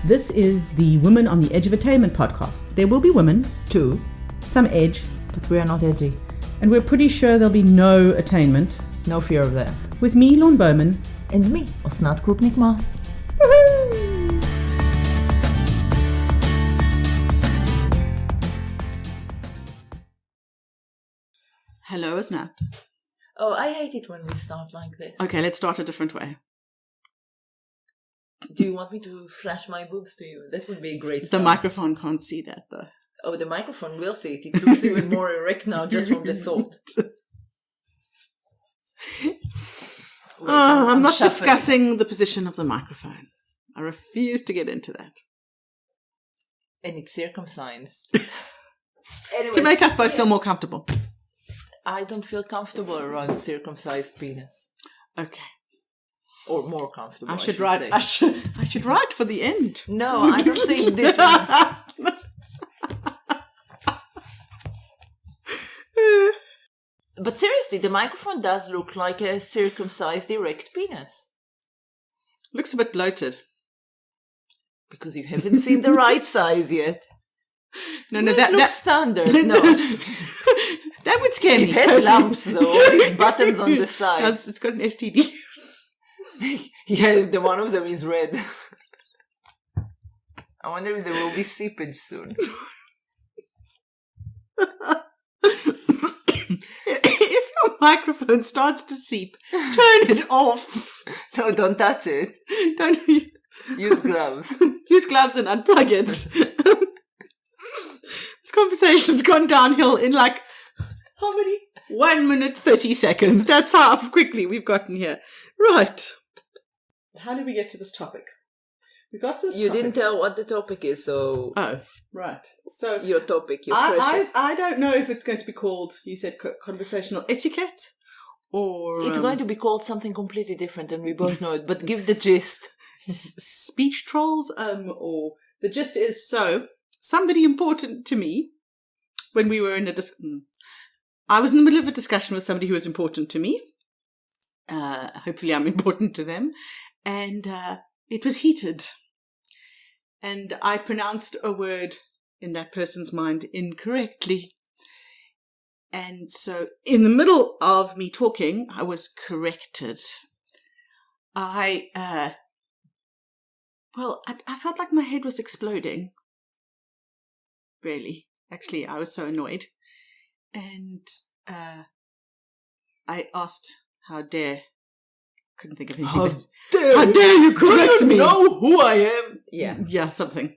This is the Women on the Edge of Attainment podcast. There will be women, Two, some edge, but we are not edgy. and we're pretty sure there'll be no attainment. No fear of that. With me, Laun Bowman. And me, Osnat Krupnik Mas. Hello, Osnat. Oh, I hate it when we start like this. Okay, let's start a different way. Do you want me to flash my boobs to you? That would be a great The start. microphone can't see that, though. Oh, the microphone will see it. It looks even more erect now just from the thought. Wait, I'm not shuffling. discussing the position of the microphone. I refuse to get into that. And it's circumcised. Anyway, To make us both feel more comfortable. I don't feel comfortable around circumcised penis. Okay. Or more comfortable, I should say. write. I should write for the end. No, I don't think this is... But seriously, the microphone does look like a circumcised erect penis. Looks a bit bloated. Because you haven't seen the right size yet. No, It looks standard. No, that would scare me. it has lumps though. All these buttons on the side. It's got an STD. Yeah, the one of them is red. I wonder if there will be seepage soon. If your microphone starts to seep, turn it off. No, don't touch it. Don't Use gloves. use gloves and unplug it. This conversation's gone downhill in like how many? 1 minute 30 seconds. That's how quickly we've gotten here. Right. How did we get to this topic? We got to this You topic. didn't tell what the topic is, so Oh, right. So your topic, your I precious. don't know if it's going to be called, you said conversational etiquette, or It's going to be called something completely different, and we both know it. But give the gist. speech trolls, or the gist is, so somebody important to me, when we were in I was in the middle of a discussion with somebody who was important to me. Hopefully I'm important to them. And it was heated. And I pronounced a word in that person's mind incorrectly. And so in the middle of me talking, I was corrected. I felt like my head was exploding. Really. Actually, I was so annoyed. And I asked, how dare... Couldn't think of anything. How How dare you correct me? know who I am? Yeah. Yeah, something.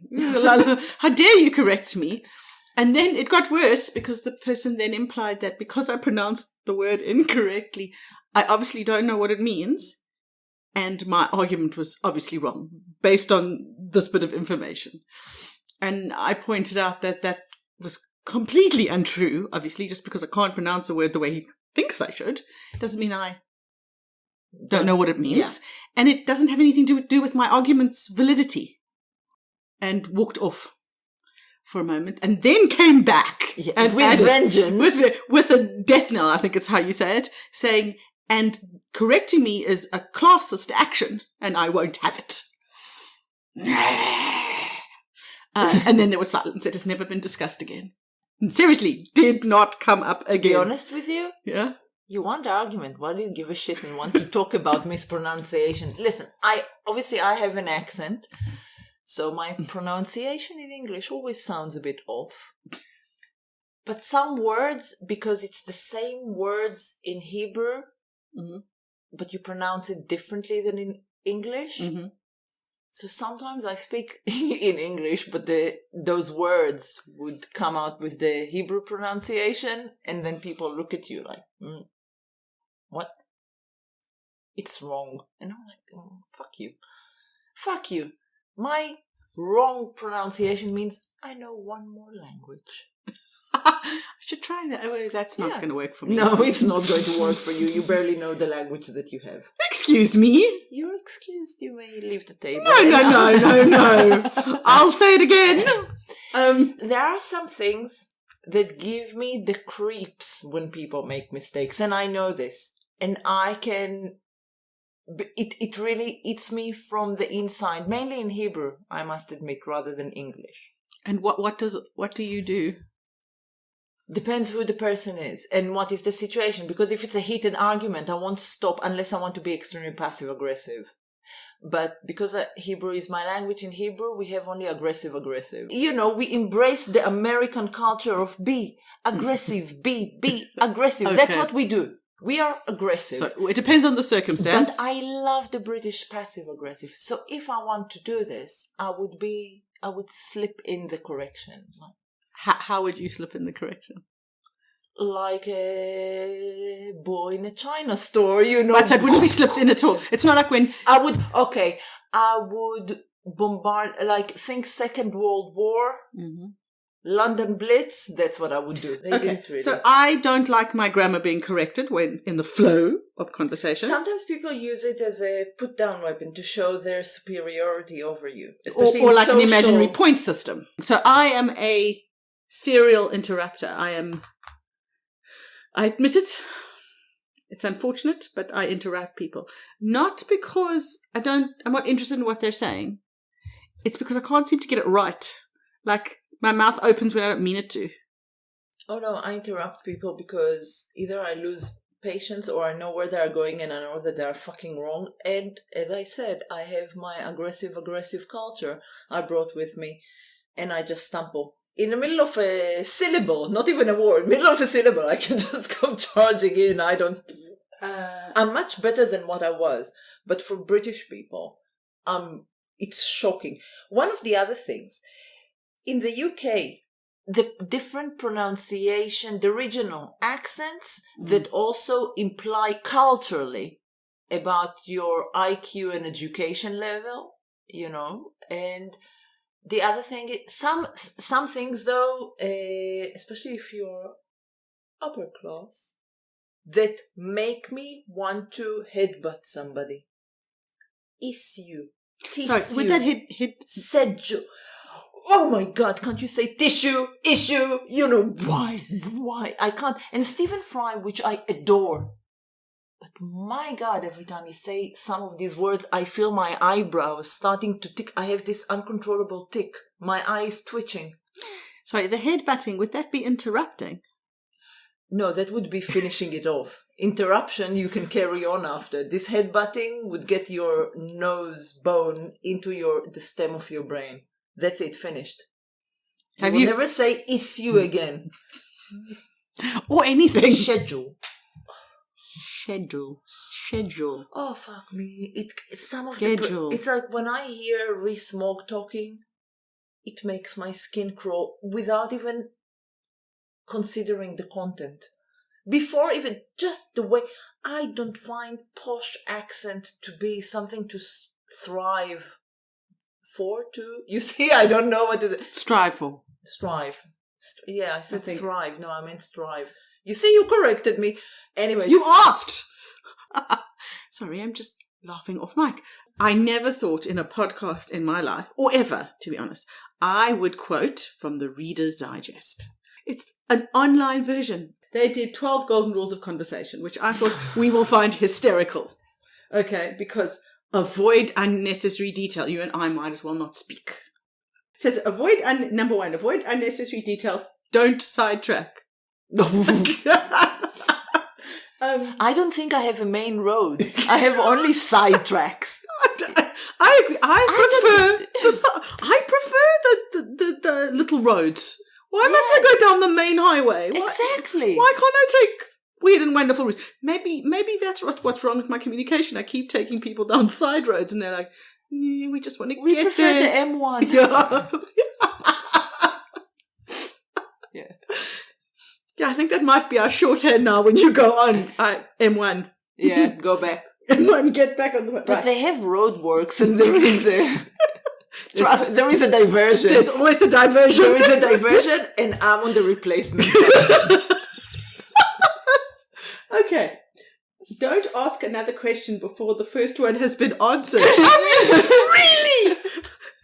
How dare you correct me? And then it got worse because the person then implied that because I pronounced the word incorrectly, I obviously don't know what it means. And my argument was obviously wrong based on this bit of information. And I pointed out that that was completely untrue. Obviously, just because I can't pronounce a word the way he thinks I should, doesn't mean I don't know what it means. Yeah. And it doesn't have anything to do with my argument's validity. And walked off for a moment and then came back. Yeah, and with added- vengeance. With a death knell, I think it's how you say it, saying, and correcting me is a classist action and I won't have it. And then there was silence. It has never been discussed again. And seriously, did not come up To again. be honest with you, Yeah? you want argument. Why do you give a shit and want to talk about mispronunciation? Listen, I have an accent, so my pronunciation in English always sounds a bit off. But some words, because it's the same words in Hebrew, but you pronounce it differently than in English. Mm-hmm. So sometimes I speak in English, but those words would come out with the Hebrew pronunciation, and then people look at you like, what? It's wrong. And I'm like, oh, fuck you. Fuck you. My wrong pronunciation means I know one more language. I should try that. Oh, that's not going to work for me. No, it's not going to work for you. You barely know the language that you have. Excuse me? You're excused. You may leave the table. No. I'll say it again. There are some things that give me the creeps when people make mistakes, and I know this. And I can it really eats me from the inside, mainly in Hebrew, I must admit, rather than English. And what do you do? Depends who the person is and what is the situation. Because if it's a heated argument, I won't stop unless I want to be extremely passive aggressive. But because Hebrew is my language, in Hebrew we have only aggressive. You know, we embrace the American culture of be aggressive, be aggressive. Okay. That's what we do. We are aggressive. So it depends on the circumstance. But I love the British passive aggressive. So if I want to do this, I would slip in the correction. How would you slip in the correction? Like a boy in a China store, you know. Right, so it wouldn't be slipped in at all. It's not like when... I would bombard, like, think Second World War, London Blitz, that's what I would do. So I don't like my grammar being corrected when in the flow of conversation. Sometimes people use it as a put-down weapon to show their superiority over you. Or like an imaginary point system. So I am a serial interrupter. I admit it. It's unfortunate, but I interrupt people. Not because I'm not interested in what they're saying. It's because I can't seem to get it right. Like, my mouth opens when I don't mean it to. Oh no, I interrupt people because either I lose patience or I know where they're going and I know that they're fucking wrong. And as I said, I have my aggressive culture I brought with me and I just stumble. In the middle of a syllable, not even a word, middle of a syllable, I can just come charging in. I'm much better than what I was. But for British people, it's shocking. One of the other things, in the UK, the different pronunciation, the regional accents that also imply culturally about your IQ and education level, you know, and the other thing is some things though, especially if you're upper class, that make me want to headbutt somebody. Issue. Sorry, with that head... Seju. Oh my God, can't you say tissue, issue? You know, why? I can't. And Stephen Fry, which I adore. But my God, every time you say some of these words, I feel my eyebrows starting to tick. I have this uncontrollable tick. My eye is twitching. Sorry, the headbutting, would that be interrupting? No, that would be finishing it off. Interruption, you can carry on after. This headbutting would get your nose bone into the stem of your brain. That's it, finished. You will never say issue again. Or anything. Schedule. Oh, fuck me. Schedule. It's like when I hear Reese Mogg talking, it makes my skin crawl without even considering the content. Before even just the way, I don't find posh accent to be something to thrive for, too. You see, I don't know what to say. Strive for. Strive. I said thrive. No, I meant strive. You see, you corrected me. Anyway. You asked! Sorry, I'm just laughing off mic. I never thought in a podcast in my life, or ever, to be honest, I would quote from the Reader's Digest. It's an online version. They did 12 golden rules of conversation, which I thought we will find hysterical. Okay, because avoid unnecessary detail. You and I might as well not speak. It says, number one, avoid unnecessary details. Don't sidetrack. I don't think I have a main road. I have only side tracks. I agree. I prefer the little roads. Why must I go down the main highway? Exactly. Why can't I take weird and wonderful routes? Maybe that's what's wrong with my communication. I keep taking people down side roads, and they're like, "We just want to get there." We prefer the M1. Yeah. Yeah. Yeah, I think that might be our shorthand now when you go on M1. Yeah, go back. M1, get back on the... But they have roadworks and there is a diversion. There's always a diversion. There is a diversion and I'm on the replacement bus. Okay. Don't ask another question before the first one has been answered. I mean, really?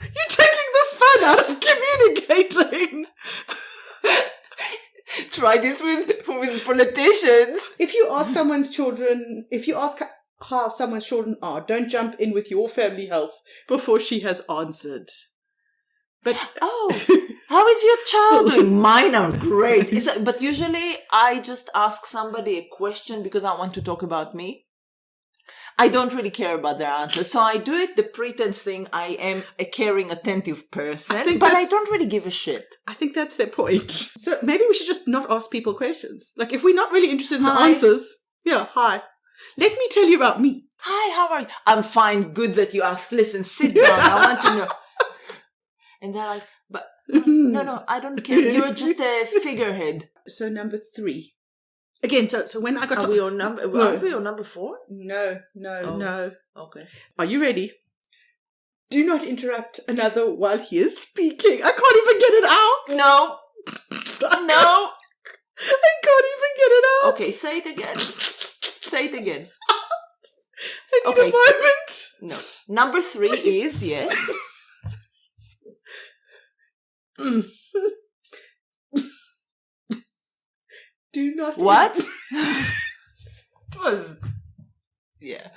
You're taking the fun out of communicating. Try this with politicians. If you ask someone's children, if you ask how someone's children are, don't jump in with your family health before she has answered. But how is your child doing? Mine are great. But usually I just ask somebody a question because I want to talk about me. I don't really care about their answer. So I do it the pretense thing. I am a caring, attentive person, but I don't really give a shit. I think that's their point. So maybe we should just not ask people questions. Like, if we're not really interested in the answers, hi. Let me tell you about me. Hi, how are you? I'm fine. Good that you asked. Listen, sit down. I want to know. And they're like, but no, I don't care. You're just a figurehead. So number 3. Again, so when I got Are we on number 4? No. Okay. Are you ready? Do not interrupt another while he is speaking. I can't even get it out. No. I can't even get it out. Okay, say it again. I need a moment. No. Number 3 is, yes. Do not... What? It was... Yeah.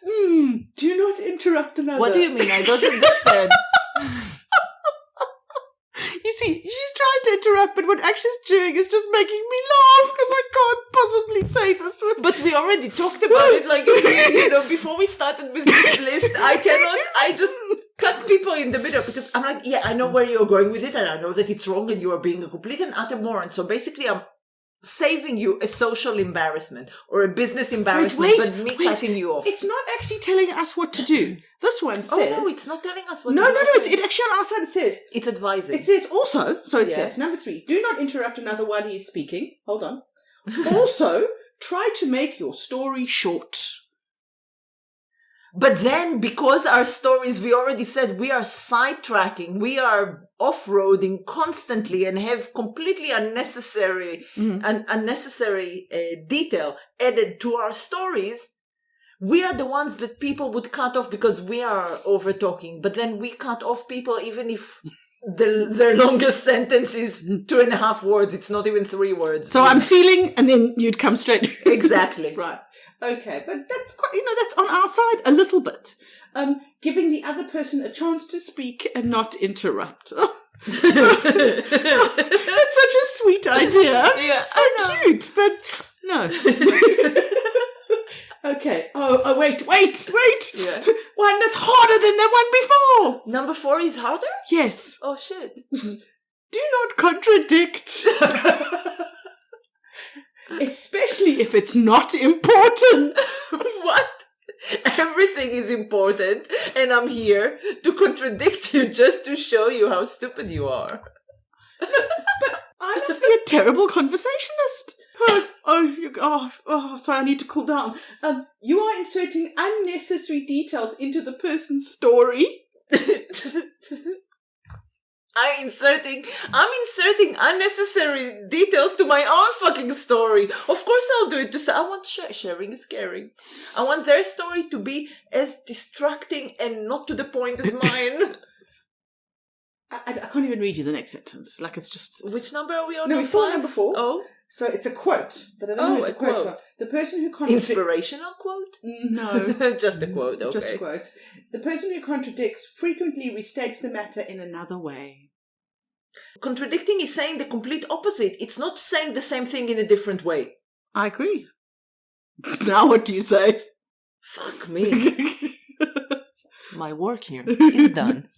Do not interrupt another. What do you mean? I don't understand. You see, she's trying to interrupt, but what actually she's doing is just making me laugh because I can't possibly say this. But we already talked about it, like, before we started with this list. I just cut people in the middle because I'm like, yeah, I know where you're going with it and I know that it's wrong and you are being a complete and utter moron. So basically I'm saving you a social embarrassment or a business embarrassment, but me cutting you off. It's not actually telling us what to do. This one says... Oh, no, it's not telling us what to do. No, it actually on our side says... It's advising. It says also, says, number 3, do not interrupt another while he is speaking. Hold on. Also, try to make your story short. But then, because our stories, we already said, we are sidetracking, we are off-roading constantly and have completely unnecessary detail added to our stories. We are the ones that people would cut off because we are over-talking. But then we cut off people even if their longest sentence is 2.5 words. It's not even 3 words. So I'm feeling, and then you'd come straight. Exactly. Right. Okay, but that's quite, that's on our side a little bit. Giving the other person a chance to speak and not interrupt. That's such a sweet idea. Yeah, so cute, but no. Okay. Oh, wait. Yeah. One that's harder than the one before. Number 4 is harder? Yes. Oh, shit. Do not contradict. Especially if it's not important. What? Everything is important, and I'm here to contradict you just to show you how stupid you are. I must be a terrible conversationist. Sorry, I need to cool down. You are inserting unnecessary details into the person's story. I'm inserting unnecessary details to my own fucking story. Of course I'll do it to say, I want sharing is caring. I want their story to be as distracting and not to the point as mine. I can't even read you the next sentence. Like, it's just... Which number are we on? No, we're still on number 4. Oh. So it's a quote, but I don't know who it's a quote from. The person who contradicts... Inspirational quote? No. Just a quote, okay. Just a quote. The person who contradicts frequently restates the matter in another way. Contradicting is saying the complete opposite. It's not saying the same thing in a different way. I agree. Now what do you say? Fuck me. My work here is done.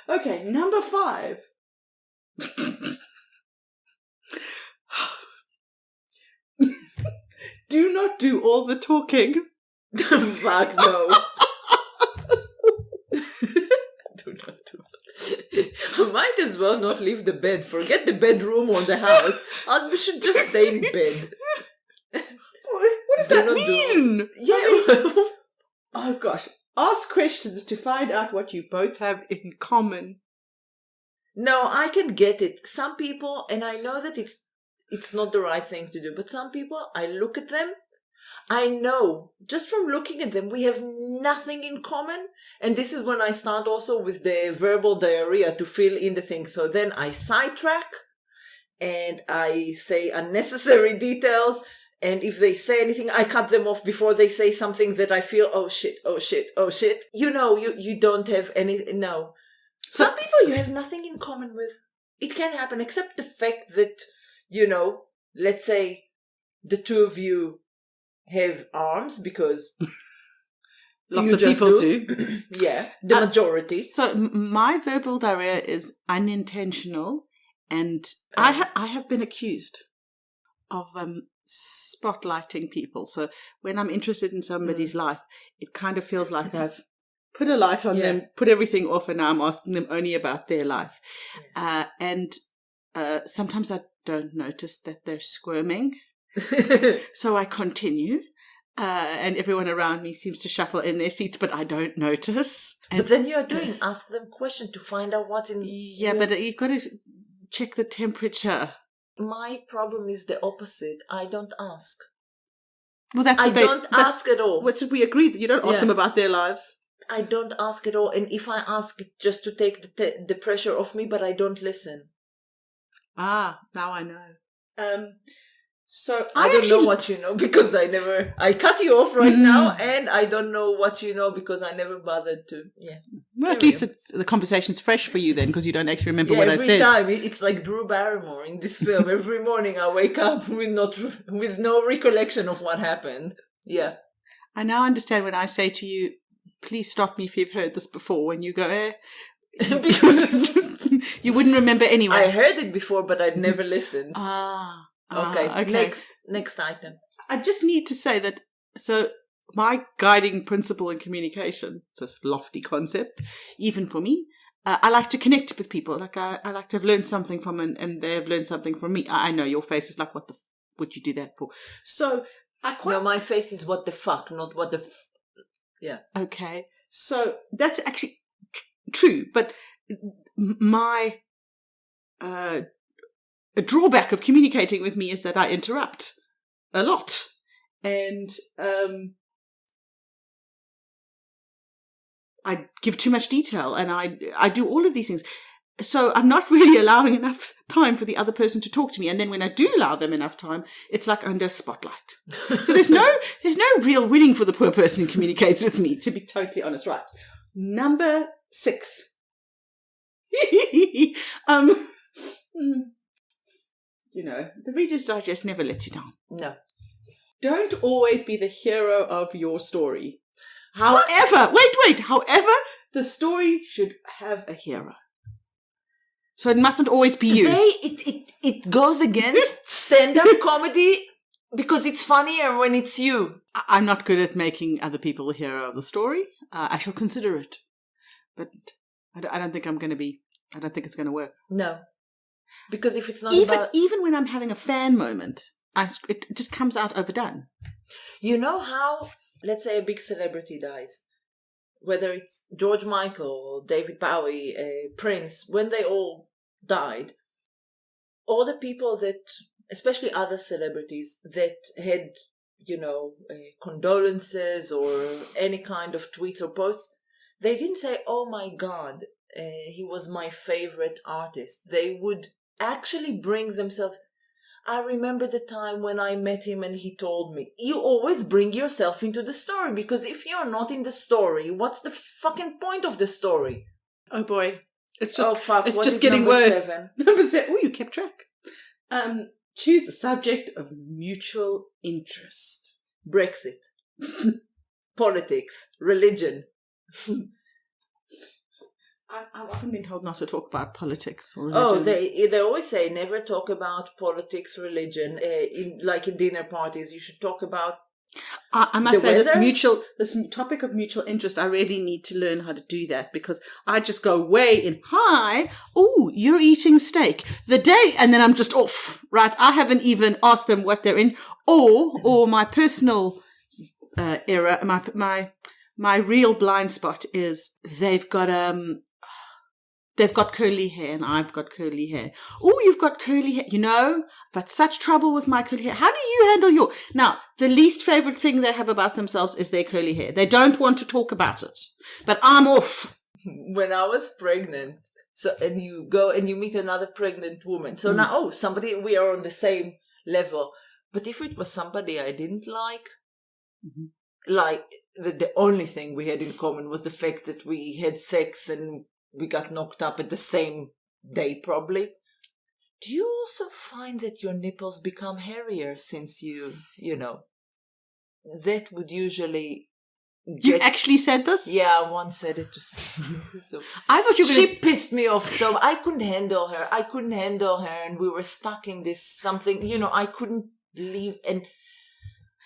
Okay, number 5. Do not do all the talking. Fuck no. Do not do it. I might as well not leave the bed. Forget the bedroom or the house. We should just stay in bed. What does that mean? Yeah. Oh gosh. Ask questions to find out what you both have in common. No, I can get it. Some people, and I know that it's not the right thing to do, but some people, I look at them, I know, just from looking at them, we have nothing in common. And this is when I start also with the verbal diarrhea to fill in the thing. So then I sidetrack and I say unnecessary details And if they say anything, I cut them off before they say something that I feel, oh shit, oh shit, oh shit. You don't have any, no. Some people you have nothing in common with. It can happen, except the fact that, let's say the two of you have arms because lots of people do. Yeah, the majority. So my verbal diarrhea is unintentional, and I have been accused of spotlighting people. So when I'm interested in somebody's life, it kind of feels like I've put a light on them, put everything off, and now I'm asking them only about their life. And sometimes I don't notice that they're squirming. So I continue. And everyone around me seems to shuffle in their seats, but I don't notice. But then you're doing ask them questions to find out what's in. Yeah, but you've got to check the temperature. My problem is the opposite. I don't ask. Well, I don't ask at all. What should we agree that you don't ask them about their lives? I don't ask at all, and if I ask, just to take the pressure off me, but I don't listen. Ah, now I know. So I don't know what you know because I cut you off right now, and I don't know what you know because I never bothered to. Yeah. Well, at least the conversation's fresh for you then, because you don't actually remember what I said. Every time it's like Drew Barrymore in this film. Every morning I wake up with no recollection of what happened. Yeah. I now understand when I say to you, please stop me if you've heard this before, when you go, because you wouldn't remember anyway. I heard it before, but I'd never listened. Okay. Next item. I just need to say that, so my guiding principle in communication, it's a lofty concept, even for me, I like to connect with people. Like I like to have learned something from them, and they have learned something from me. I know your face is like, what the would you do that for? So No, my face is what the fuck, not what the yeah. Okay. So that's actually true, but my a drawback of communicating with me is that I interrupt a lot, and I give too much detail, and I do all of these things. So I'm not really allowing enough time for the other person to talk to me, and then when I do allow them enough time, it's like under a spotlight. So there's no real winning for the poor person who communicates with me, to be totally honest. Right, number 6. The Reader's Digest never lets you down. No. Don't always be the hero of your story. However, wait. However, the story should have a hero. So it mustn't always be you. It goes against stand-up comedy because it's funnier when it's you. I'm not good at making other people the hero of the story. I shall consider it. But I don't think I don't think it's going to work. No. Because if it's not even when I'm having a fan moment, it just comes out overdone. You know how, let's say a big celebrity dies, whether it's George Michael, David Bowie, Prince, when they all died, all the people that, especially other celebrities that had, condolences or any kind of tweets or posts, they didn't say, oh my God, he was my favorite artist. They would actually bring themselves. I remember the time when I met him and he told me. You always bring yourself into the story, because if you're not in the story, what's the fucking point of the story? Oh boy. It's just, oh fuck, it's what just is getting number worse. 7? Number 7. Oh, you kept track. Choose a subject of mutual interest. Brexit. Politics. Religion. I've often been told not to talk about politics or religion. Oh, they always say never talk about politics, religion. In dinner parties, you should talk about. I must say this topic of mutual interest. I really need to learn how to do that, because I just go way in. Hi, oh, you're eating steak the day, and then I'm just off. Right, I haven't even asked them what they're in, or my personal error. My real blind spot is they've got curly hair and I've got curly hair. Oh, you've got curly hair. I've had such trouble with my curly hair. How do you handle your... Now, the least favorite thing they have about themselves is their curly hair. They don't want to talk about it. But I'm off. When I was pregnant, and you go and you meet another pregnant woman. So now, we are on the same level. But if it was somebody I didn't like, Mhm. like the only thing we had in common was the fact that we had sex and we got knocked up at the same day, probably. Do you also find that your nipples become hairier since you know, that would usually You actually said this? Yeah, I once said it to so I thought you were she pissed me off, so I couldn't handle her. And we were stuck in this something, you know, I couldn't leave. And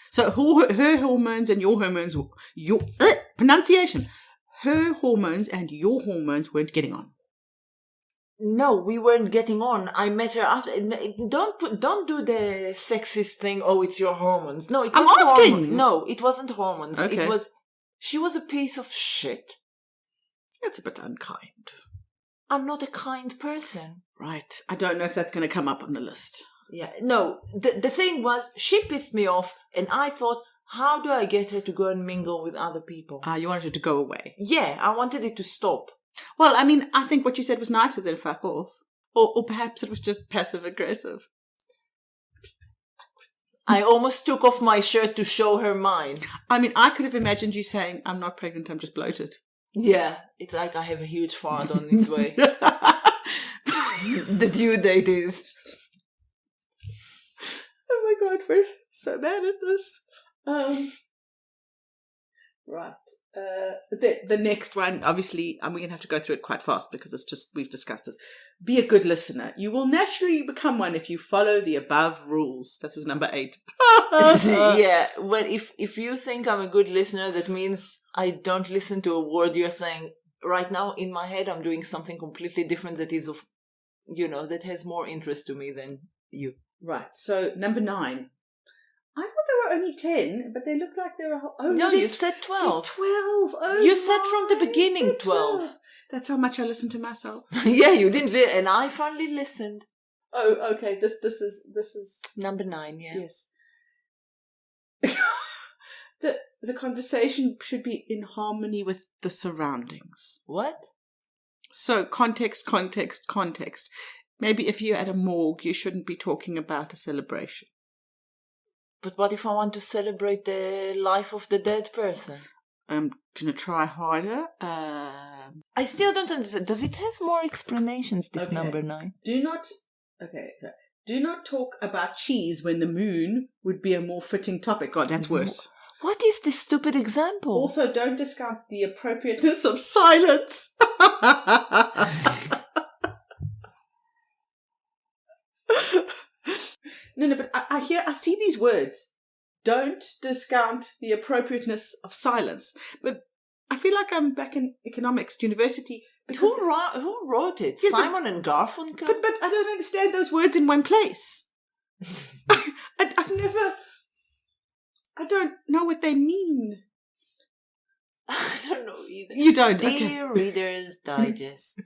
so her hormones and your hormones, your pronunciation, her hormones and your hormones weren't getting on. no, we weren't getting on. I met her after. Don't do the sexist thing. Oh, it's your hormones. No, it wasn't. I'm asking. Hormones. No, it wasn't hormones. Okay. It was. She was a piece of shit. That's a bit unkind. I'm not a kind person. Right. I don't know if that's going to come up on the list. Yeah. No. The thing was, she pissed me off, and I thought, how do I get her to go and mingle with other people? You wanted her to go away. Yeah, I wanted it to stop. Well, I mean, I think what you said was nicer than fuck off. Or perhaps it was just passive-aggressive. I almost took off my shirt to show her mine. I mean, I could have imagined you saying, I'm not pregnant, I'm just bloated. Yeah, it's like I have a huge fart on its way. The due date is. Oh my God, we're so bad at this. Right. The next one, obviously, and we're going to have to go through it quite fast because it's just, we've discussed this. Be a good listener. You will naturally become one if you follow the above rules. This is number 8. Yeah, well, if you think I'm a good listener, that means I don't listen to a word you're saying. Right now, in my head, I'm doing something completely different that is of, you know, that has more interest to me than you. Right, so number 9. I thought there were only 10, but they look like there are only... No, you said 12. 12. Oh, you said from the beginning 12. That's how much I listen to myself. Yeah, you didn't, and I finally listened. Oh, okay. This is number 9. Yeah. Yes. the conversation should be in harmony with the surroundings. What? So context. Maybe if you're at a morgue, you shouldn't be talking about a celebration. But what if I want to celebrate the life of the dead person? I'm going to try harder. I still don't understand. Does it have more explanations, this number 9? Do not talk about cheese when the moon would be a more fitting topic. God, that's worse. What is this stupid example? Also, don't discount the appropriateness of silence. No, but I see these words. Don't discount the appropriateness of silence. But I feel like I'm back in economics university. Who wrote it? Yeah, Simon and Garfunkel? But I don't understand those words in one place. I don't know what they mean. I don't know either. You don't? Dear Reader's Digest,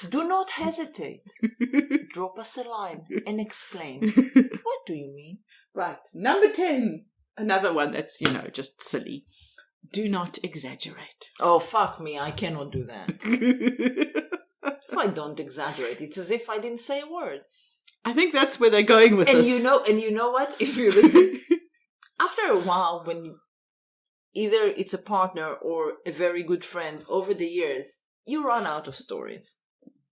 do not hesitate. Drop us a line and explain. What do you mean? Right. Number 10. Another one that's, just silly. Do not exaggerate. Oh, fuck me. I cannot do that. If I don't exaggerate, it's as if I didn't say a word. I think that's where they're going with this. And you know what? If you listen, after a while, when either it's a partner or a very good friend, over the years, you run out of stories.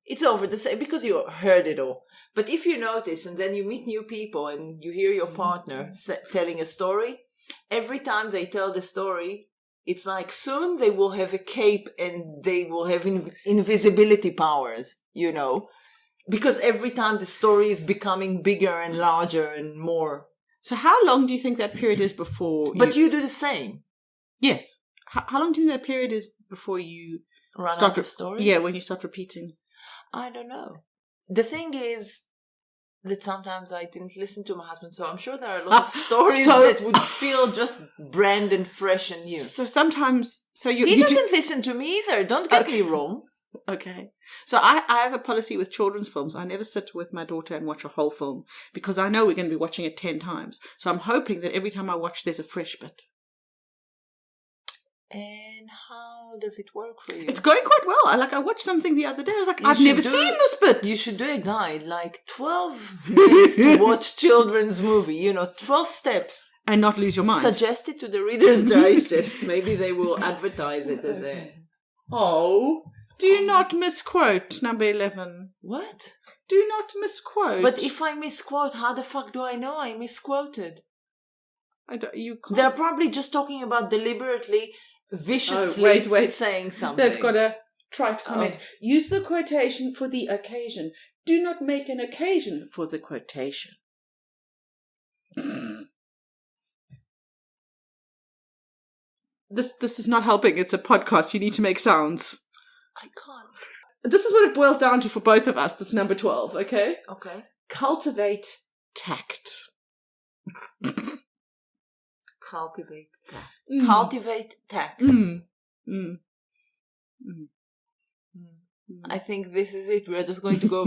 It's over the same because you heard it all. But if you notice and then you meet new people and you hear your partner telling a story, every time they tell the story, it's like soon they will have a cape and they will have invisibility powers, because every time the story is becoming bigger and larger and more. So how long do you think that period is before... But you do the same. Yes. How long do you think that period is before you... Run out of stories? Yeah, when you start repeating. I don't know. The thing is that sometimes I didn't listen to my husband, so I'm sure there are a lot of stories that would feel just brand and fresh and new. So sometimes... He doesn't listen to me either. Don't get me wrong. Okay. So I have a policy with children's films. I never sit with my daughter and watch a whole film because I know we're going to be watching it 10 times. So I'm hoping that every time I watch, there's a fresh bit. And how does it work for you? It's going quite well. I watched something the other day. I was like, You I've should never do- seen this bit. You should do a guide, like 12 ways to watch children's movie. 12 steps. And not lose your mind. Suggest it to the Reader's Digest. Maybe they will advertise it as a... Oh, do not misquote number 11. What? Do not misquote. But if I misquote, how the fuck do I know I misquoted? You can't. They're probably just talking about deliberately, viciously saying something. They've got a trite comment. Use the quotation for the occasion. Do not make an occasion for the quotation. This is not helping. It's a podcast. You need to make sounds. I can't. This is what it boils down to for both of us. That's number 12, okay? Okay. Cultivate tact. Cultivate tact. Mm. Cultivate tact. Mm. Mm. Mm. I think this is it. We're just going to go.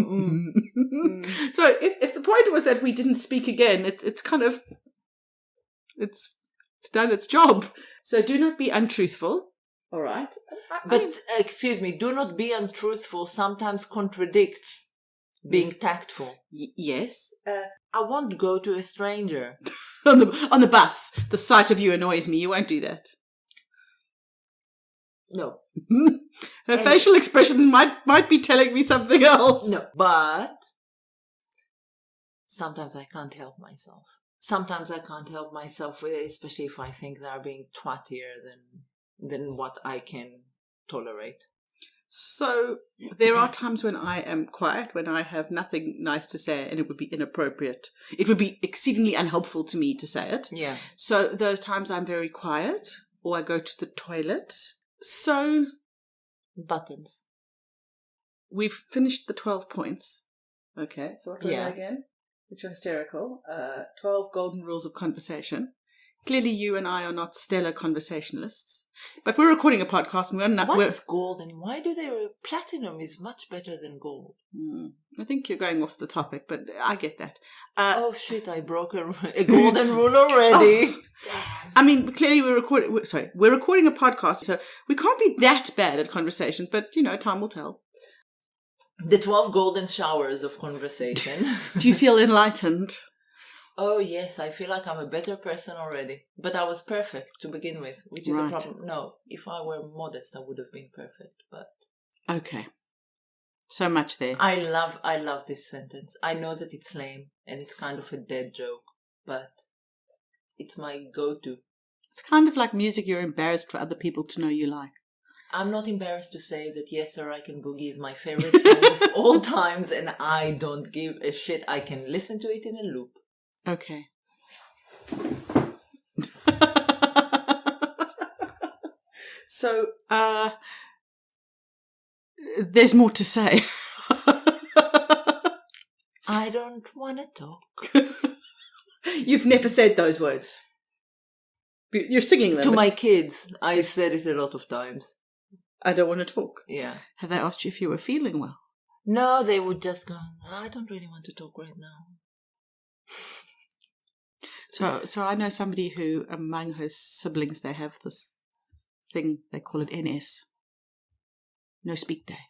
So if the point was that we didn't speak again, it's kind of it's done its job. So do not be untruthful. All right. But excuse me, do not be untruthful sometimes contradicts being tactful. Yes. I won't go to a stranger. on the bus. The sight of you annoys me. You won't do that. No. Her facial expressions might be telling me something else. No. But sometimes I can't help myself. Sometimes I can't help myself with it, especially if I think they're being twattier than what I can tolerate. So there are times when I am quiet, when I have nothing nice to say, and it would be inappropriate. It would be exceedingly unhelpful to me to say it. Yeah. So those times I'm very quiet, or I go to the toilet. So buttons. We've finished the 12 points. Okay, so what were they Yeah. again? Which are hysterical. 12 golden rules of conversation. Clearly you and I are not stellar conversationalists. But we're recording a podcast and we're not... What's gold and why do they... Platinum is much better than gold. I think you're going off the topic, but I get that. Oh shit, I broke a golden rule already. Damn. I mean, clearly we're recording a podcast, so we can't be that bad at conversations, but, time will tell. The 12 golden showers of conversation. Do you feel enlightened? Oh yes, I feel like I'm a better person already. But I was perfect to begin with, which is a problem. No, if I were modest, I would have been perfect, but... Okay. So much there. I love this sentence. I know that it's lame and it's kind of a dead joke, but it's my go-to. It's kind of like music you're embarrassed for other people to know you like. I'm not embarrassed to say that Yes Sir I Can Boogie is my favorite song of all times and I don't give a shit. I can listen to it in a loop. Okay. So, there's more to say. I don't want to talk. You've never said those words. You're singing them. To my kids, I've said it a lot of times. I don't want to talk. Yeah. Have they asked you if you were feeling well? No, they would just go, I don't really want to talk right now. So I know somebody who, among her siblings, they have this thing, they call it NS. No speak day.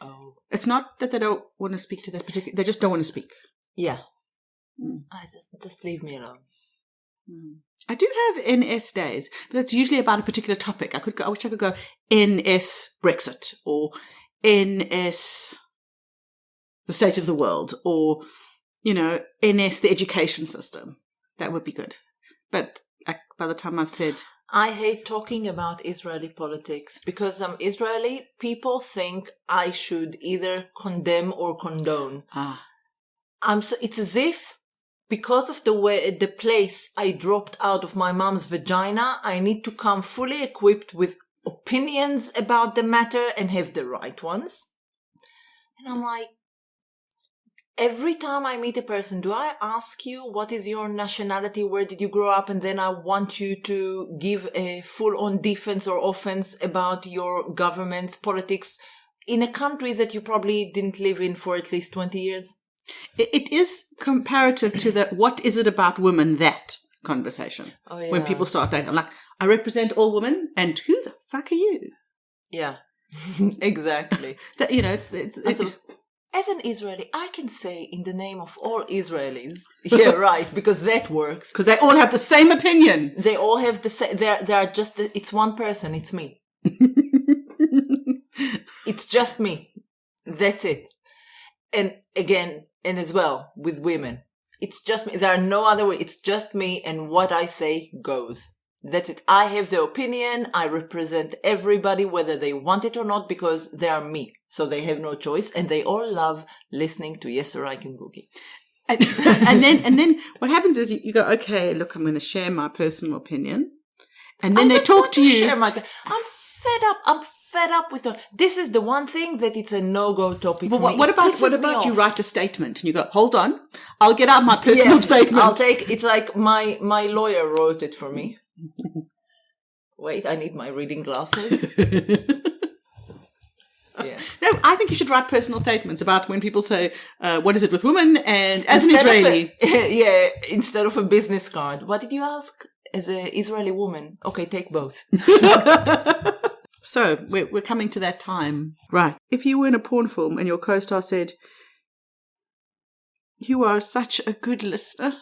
Oh. It's not that they don't want to speak to that particular, they just don't want to speak. Yeah. I just leave me alone. I do have NS days, but it's usually about a particular topic. I wish I could go NS Brexit or NS the state of the world or, NS the education system. That would be good. But by the time I've said... I hate talking about Israeli politics because Israeli people think I should either condemn or condone. It's as if because of the place I dropped out of my mom's vagina, I need to come fully equipped with opinions about the matter and have the right ones. And I'm like, every time I meet a person, do I ask you what is your nationality, where did you grow up, and then I want you to give a full-on defense or offense about your government's politics in a country that you probably didn't live in for at least 20 years? It is comparative to the what is it about women that conversation. Oh, yeah. When people start that, I'm like, I represent all women, and who the fuck are you? Yeah, exactly. That, you know, it's As an Israeli, I can say in the name of all Israelis, yeah, right, because that works. because they all have the same opinion. They all have the same. They are just. It's one person. It's me. It's just me. That's it. And again, and as well with women, it's just me. There are no other way. It's just me, and what I say goes. That's it. I have the opinion. I represent everybody, whether they want it or not, because they are me. So they have no choice, and they all love listening to Yeser Reich and Boogie. And then what happens is you go, okay, look, I'm going to share my personal opinion, and then they talk to you. I'm fed up with it. This is the one thing that it's a no-go topic for me. What about you write a statement and you go, hold on, I'll get out my personal statement. I'll take. It's like my lawyer wrote it for me. Wait, I need my reading glasses. Yeah. No, I think you should write personal statements about when people say, what is it with women? And as an Israeli. Instead of a business card. What did you ask? As an Israeli woman. Okay, take both. So, we're coming to that time. Right. If you were in a porn film and your co-star said, you are such a good listener.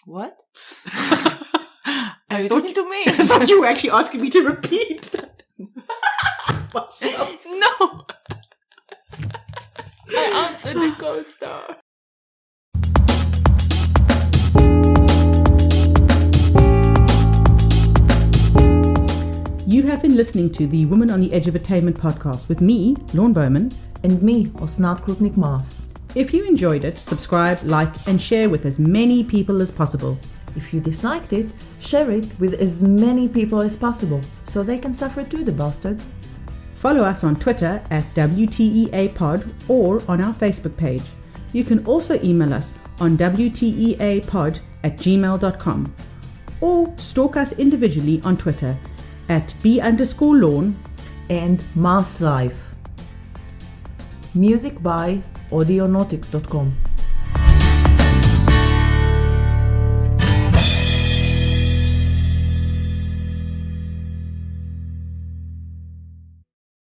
What? Are you talking to me? I thought you were actually asking me to repeat that. No. I answered the co-star. You have been listening to the Woman on the Edge of Attainment podcast with me, Laun Bowman. And me, Osnat Krupnik-Mas. If you enjoyed it, subscribe, like, and share with as many people as possible. If you disliked it, share it with as many people as possible, so they can suffer too, the bastards. Follow us on Twitter at WTEApod or on our Facebook page. You can also email us on WTEApod@gmail.com or stalk us individually on Twitter at @B_Laun and Mas Life. Music by audionautics.com.